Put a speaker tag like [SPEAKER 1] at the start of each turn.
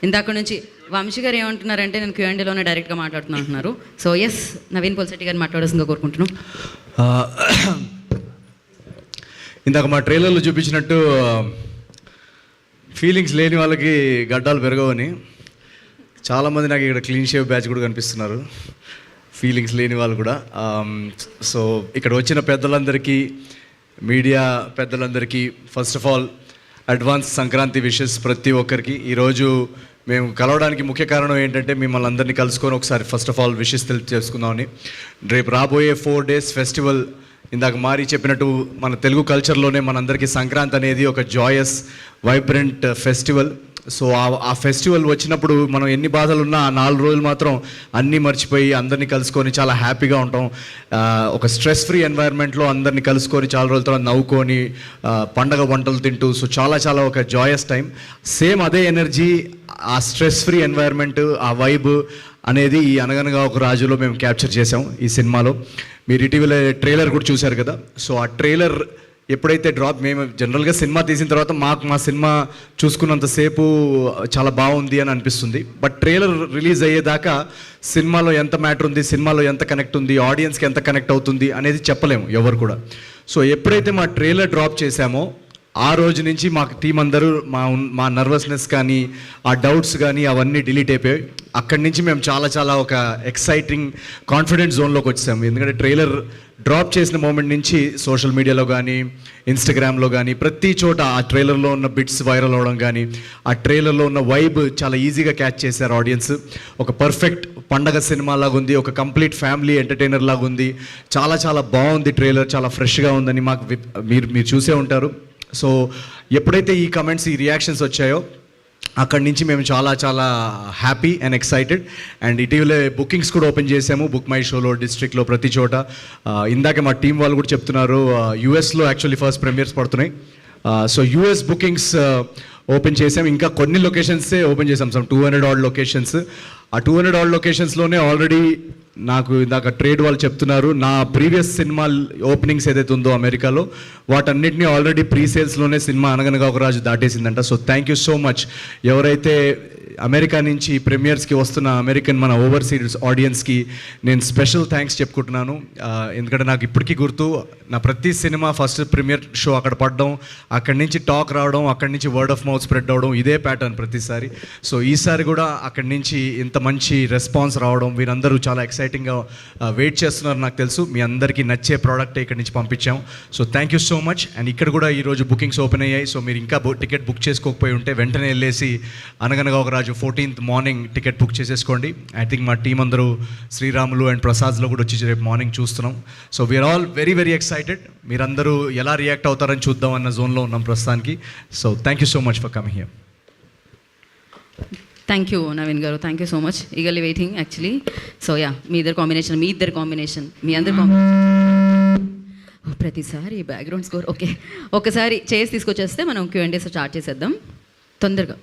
[SPEAKER 1] ఇందాక నుంచి వంశీ గారు ఏమంటున్నారంటే నేను క్యూఎండీలోనే డైరెక్ట్గా మాట్లాడుతున్నా అంటున్నారు. సో ఎస్, నవీన్ పోల్శెట్టి గారిని మాట్లాడాల్సిందిగా కోరుకుంటున్నాం.
[SPEAKER 2] ఇందాక మా ట్రైలర్లో చూపించినట్టు ఫీలింగ్స్ లేని వాళ్ళకి గడ్డాలు పెరగవని చాలామంది నాకు ఇక్కడ క్లీన్ షేవ్ బ్యాచ్ కూడా కనిపిస్తున్నారు, ఫీలింగ్స్ లేని వాళ్ళు కూడా. సో ఇక్కడ వచ్చిన పెద్దలందరికీ, మీడియా పెద్దలందరికీ first of all advance Sankranti wishes ప్రతి ఒక్కరికి. ఈరోజు మేము కలవడానికి ముఖ్య కారణం ఏంటంటే మిమ్మల్ని అందరినీ కలుసుకొని ఒకసారి ఫస్ట్ ఆఫ్ ఆల్ విషెస్ తెలుసుకుందామని. రేపు రాబోయే 4 days ఫెస్టివల్, ఇందాక మారి చెప్పినట్టు మన తెలుగు కల్చర్లోనే మనందరికీ సంక్రాంతి అనేది ఒక జాయస్ వైబ్రెంట్ ఫెస్టివల్. సో ఆ ఫెస్టివల్ వచ్చినప్పుడు మనం ఎన్ని బాధలు ఉన్నా ఆ 4 రోజులు మాత్రం అన్నీ మర్చిపోయి అందరినీ కలుసుకొని చాలా హ్యాపీగా ఉంటాం. ఒక స్ట్రెస్ ఫ్రీ ఎన్వైర్న్మెంట్లో అందరినీ కలుసుకొని చాలా రోజుల తర్వాత నవ్వుకొని పండగ వంటలు తింటూ, సో చాలా చాలా ఒక జాయస్ టైం. సేమ్ అదే ఎనర్జీ, ఆ స్ట్రెస్ ఫ్రీ ఎన్వైర్న్మెంట్, ఆ వైబ్ అనేది ఈ అనగనగా ఒక రాజులో మేము క్యాప్చర్ చేసాం ఈ సినిమాలో. మీరు ఇటీవల ట్రైలర్ కూడా చూశారు కదా. సో ఆ ట్రైలర్ ఎప్పుడైతే మేము జనరల్గా సినిమా తీసిన తర్వాత మా సినిమా చూసుకున్నంతసేపు చాలా బాగుంది అని అనిపిస్తుంది. బట్ ట్రైలర్ రిలీజ్ అయ్యేదాకా సినిమాలో ఎంత మ్యాటర్ ఉంది, సినిమాలో ఎంత కనెక్ట్ ఉంది, ఆడియన్స్కి ఎంత కనెక్ట్ అవుతుంది అనేది చెప్పలేము ఎవరు కూడా. సో ఎప్పుడైతే మా ట్రైలర్ డ్రాప్ చేశామో ఆ రోజు నుంచి మాకు టీం అందరూ మా నర్వస్నెస్ కానీ, ఆ డౌట్స్ కానీ అవన్నీ డిలీట్ అయిపోయాయి. అక్కడి నుంచి మేము చాలా చాలా ఒక ఎక్సైటింగ్ కాన్ఫిడెంట్ జోన్లోకి వచ్చాము. ఎందుకంటే ట్రైలర్ డ్రాప్ చేసిన మూమెంట్ నుంచి సోషల్ మీడియాలో కానీ, ఇన్స్టాగ్రామ్లో కానీ ప్రతి చోట ఆ ట్రైలర్లో ఉన్న బిట్స్ వైరల్ అవ్వడం కానీ, ఆ ట్రైలర్లో ఉన్న వైబ్ చాలా ఈజీగా క్యాచ్ చేశారు ఆడియన్స్. ఒక పర్ఫెక్ట్ పండగ సినిమా లాగా ఉంది, ఒక కంప్లీట్ ఫ్యామిలీ ఎంటర్టైనర్ లాగా ఉంది. చాలా చాలా బాగుంది ట్రైలర్, చాలా ఫ్రెష్గా ఉందని మాకు మీరు చూసే ఉంటారు. సో ఎప్పుడైతే ఈ కమెంట్స్, ఈ రియాక్షన్స్ వచ్చాయో అక్కడి నుంచి మేము చాలా చాలా హ్యాపీ అండ్ ఎక్సైటెడ్. అండ్ ఇటీవలే బుకింగ్స్ కూడా ఓపెన్ చేసాము, బుక్ మై షోలో, డిస్ట్రిక్ట్లో, ప్రతి చోట. ఇందాక మా టీం వాళ్ళు కూడా చెప్తున్నారు యూఎస్లో యాక్చువల్లీ ఫస్ట్ ప్రీమియర్స్ పడుతున్నాయి. సో యూఎస్ బుకింగ్స్ ఓపెన్ చేసాం. ఇంకా కొన్ని లొకేషన్సే ఓపెన్ చేసాం, సమ్ 200 odd లొకేషన్స్. ఆ 200 odd లొకేషన్స్లోనే ఆల్రెడీ నాకు ఇందాక ట్రేడ్ వాళ్ళు చెప్తున్నారు, నా ప్రీవియస్ సినిమా ఓపెనింగ్స్ ఏదైతే ఉందో అమెరికాలో వాటన్నిటిని ఆల్రెడీ ప్రీ సేల్స్లోనే సినిమా అనగనగా ఒక రాజు దాటేసిందంట. So thank you so much ఎవరైతే అమెరికా నుంచి ప్రీమియర్స్కి వస్తున్న అమెరికన్ మన ఓవర్సీస్ ఆడియన్స్కి నేను స్పెషల్ థ్యాంక్స్ చెప్పుకుంటున్నాను. ఎందుకంటే నాకు ఇప్పటికీ గుర్తు, నా ప్రతి సినిమా ఫస్ట్ ప్రీమియర్ షో అక్కడ పడడం, అక్కడి నుంచి టాక్ రావడం, అక్కడి నుంచి వర్డ్ ఆఫ్ మౌత్ స్ప్రెడ్ అవ్వడం, ఇదే ప్యాటర్న్ ప్రతిసారి. సో ఈసారి కూడా అక్కడి నుంచి ఇంత మంచి రెస్పాన్స్ రావడం, వీరందరూ చాలా ఎక్సైటింగ్గా వెయిట్ చేస్తున్నారు. నాకు తెలుసు మీ అందరికీ నచ్చే ప్రోడక్ట్ ఇక్కడి నుంచి పంపించాం. So thank you so much. And ఇక్కడ కూడా ఈరోజు బుకింగ్స్ ఓపెన్ అయ్యాయి. సో మీరు ఇంకా టికెట్ బుక్ చేసుకోకపోయి ఉంటే వెంటనే వెళ్ళేసి అనగనగా ఒక రాజు 14th మార్నింగ్ టికెట్ బుక్ చేసేసుకోండి. ఐ థింక్ మా టీం అందరూ శ్రీరాములు అండ్ ప్రసాద్లో కూడా వచ్చి రేపు మార్నింగ్ చూస్తున్నాం. So we are all very very excited. మీరందరూ ఎలా రియాక్ట్ అవుతారని చూద్దాం అన్న జోన్లో ఉన్నాం ప్రస్తుతానికి. So thank you so much for coming here.
[SPEAKER 1] Thank you Naveen garu, thank you so much. Eagerly waiting actually. So yeah, మీ ఇద్దరు కాంబినేషన్ మీ అందరి ప్రతిసారి బ్యాక్గ్రౌండ్ స్కోర్. ఓకే, ఒకసారి చేసి తీసుకొచ్చేస్తే మనం Q&A స్టార్ట్ చేసేద్దాం తొందరగా.